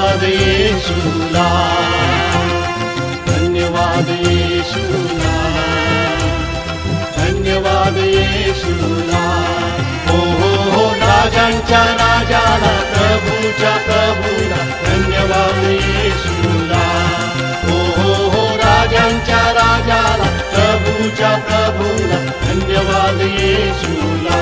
धन्यवाद येशूला, धन्यवाद येशूला, धन्यवाद येशूला. हो हो हो राजांच्या राजाला, प्रभूच्या प्रभूला, धन्यवाद येशूला. हो हो हो राजांच्या राजाला, प्रभूच्या प्रभूला, धन्यवाद येशूला.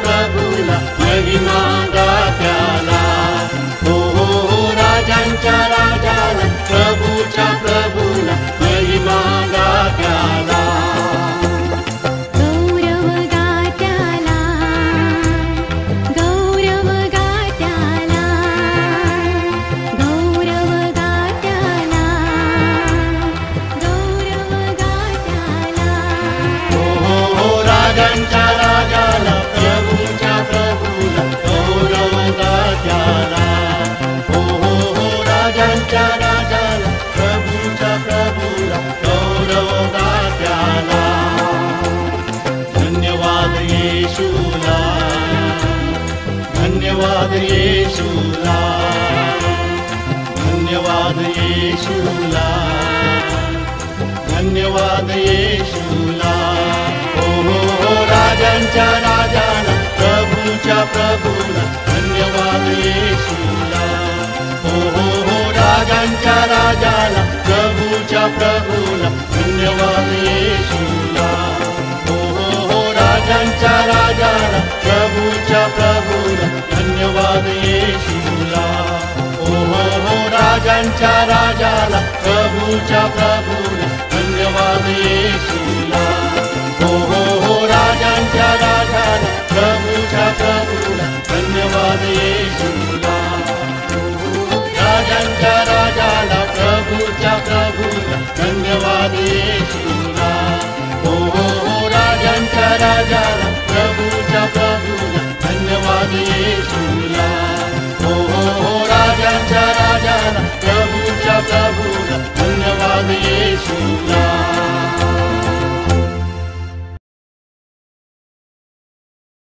प्रभूला महिमा गा त्याला. हो हो हो राजांच्या राजाला, प्रभूच्या प्रभूला, महिमा गा त्याला. गौरव गा त्याला, गौरव गा त्याला, गौरव गा त्याला, गौरव गा त्याला. हो हो हो राजांच्या राजाला, प्रभूच्या प्रभूला, गौरव गा त्याला. हो हो हो राजांच्या राजाला, प्रभूच्या प्रभूला, गौरव गा त्याला. धन्यवाद येशूला, धन्यवाद येशूला, धन्यवाद येशूला, धन्यवाद येशूला. हो हो हो राजांच्या राजाला, प्रभूच्या प्रभूला, धन्यवाद येशूला. हो हो हो राजांच्या राजाला, प्रभूच्या प्रभूला, धन्यवाद येशूला. हो हो हो राजांच्या राजाला, प्रभूच्या प्रभूला, धन्यवाद येशूला. हो हो हो राजांच्या राजाला, प्रभूच्या प्रभूला, धन्यवाद येशूला. हो हो हो राजांच्या राजाला, प्रभूच्या प्रभूला, धन्यवाद येशूला. राजांच्या राजाला, प्रभूच्या प्रभूला, धन्यवाद येशूला. हो हो हो राजांच्या राजाला, प्रभूच्या प्रभूला, धन्यवाद येशूला. हो हो हो राजांच्या राजाला, प्रभूच्या प्रभूला, धन्यवाद येशूला.